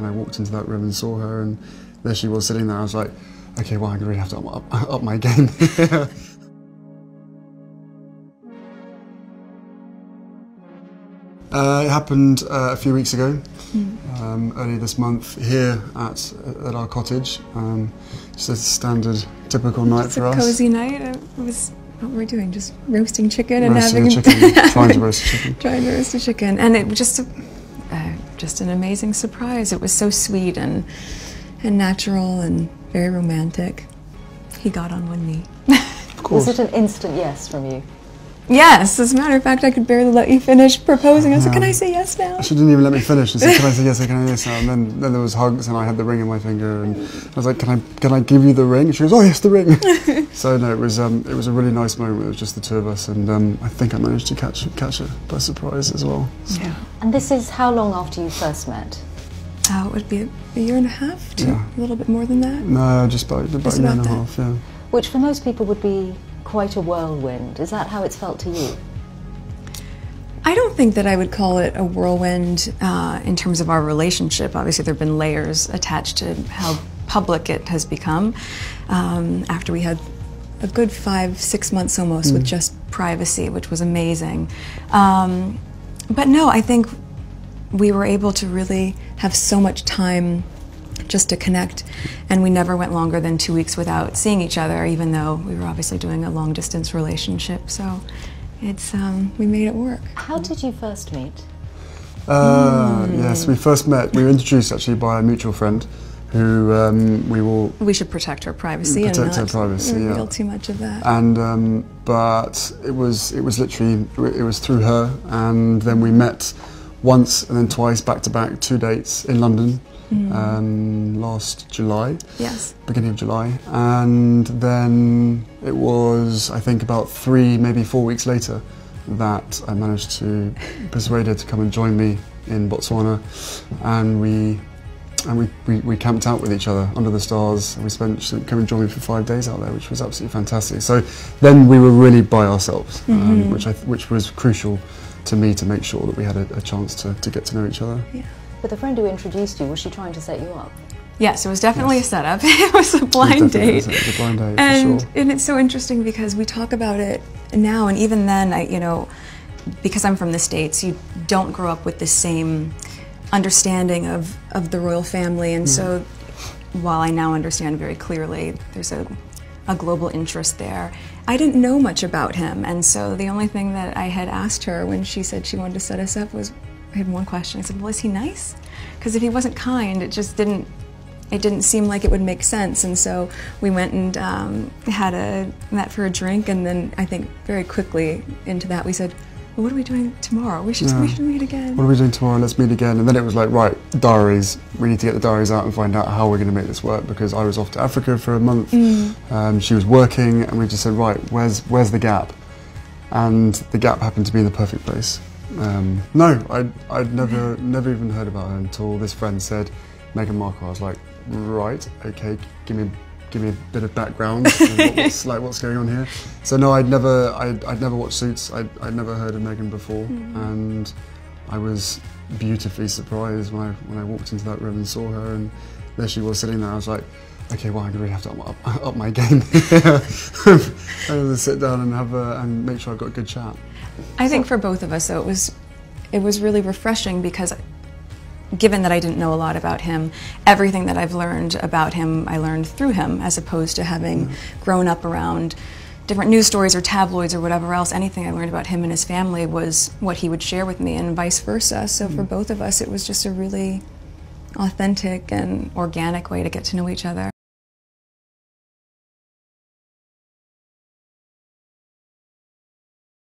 when I walked into that room and saw her, and there she was sitting there. I was like, okay, well, I really have to up my game. It happened a few weeks ago, early this month, here at our cottage. Just a standard, typical night for us. It's a cozy night. It was, what were we doing? Just roasting chicken and roasting having trying to roast a chicken. Trying to roast a chicken, and it was just an amazing surprise. It was so sweet and natural and very romantic. He got on one knee. Of course. Was it an instant yes from you? Yes, as a matter of fact, I could barely let you finish proposing. I said, can I say yes now? She didn't even let me finish. She said, can I say yes, can I say yes now? And then there was hugs, and I had the ring in my finger, and I was like, can I give you the ring? And she goes, oh yes, the ring. So no, it was a really nice moment. It was just the two of us, and I think I managed to catch it by surprise as well. So. Yeah. And this is how long after you first met? It would be a year and a half, a little bit more than that. No, just about a year and a half, yeah. Which for most people would be quite a whirlwind. Is that how it's felt to you? I don't think that I would call it a whirlwind in terms of our relationship. Obviously, there have been layers attached to how public it has become after we had a good 5-6 months almost with just privacy, which was amazing. But no, I think we were able to really have so much time just to connect, and we never went longer than 2 weeks without seeing each other, even though we were obviously doing a long-distance relationship. So it's we made it work. How did you first meet? Yes, we first met. We were introduced actually by a mutual friend, who we should protect her privacy and not reveal too much of that. And but it was literally through her, and then we met once and then twice back to back, 2 dates in London. Last July, yes, beginning of July, and then it was, I think, about 3, maybe 4 weeks later that I managed to persuade her to come and join me in Botswana, and we camped out with each other under the stars, and she came and joined me for 5 days out there, which was absolutely fantastic. So then we were really by ourselves, which was crucial to me, to make sure that we had a chance to get to know each other. Yeah. But the friend who introduced you, was she trying to set you up? Yes, it was definitely a setup. It was a blind date. It was a blind date, and, for sure. And it's so interesting because we talk about it now, and even then, because I'm from the States, you don't grow up with the same understanding of the royal family, and so while I now understand very clearly there's a global interest there, I didn't know much about him, and so the only thing that I had asked her when she said she wanted to set us up was, I had one question. I said, well, is he nice? Because if he wasn't kind, it just didn't seem like it would make sense. And so we went and met for a drink, and then I think very quickly into that we said, well, what are we doing tomorrow? We should meet again. What are we doing tomorrow? Let's meet again. And then it was like, right, diaries. We need to get the diaries out and find out how we're going to make this work, because I was off to Africa for a month. She was working, and we just said, right, where's the gap? And the gap happened to be in the perfect place. No, I'd never even heard about her until this friend said Meghan Markle. I was like, right, okay, give me a bit of background. what's going on here? So no, I'd never watched Suits. I'd never heard of Meghan before, and I was beautifully surprised when I walked into that room and saw her, and there she was sitting there. I was like, okay, well, I really have to up my game. I had to sit down and make sure I got a good chat. I think for both of us, though, it was really refreshing, because given that I didn't know a lot about him, everything that I've learned about him, I learned through him, as opposed to having grown up around different news stories or tabloids or whatever else. Anything I learned about him and his family was what he would share with me, and vice versa. So for both of us, it was just a really authentic and organic way to get to know each other.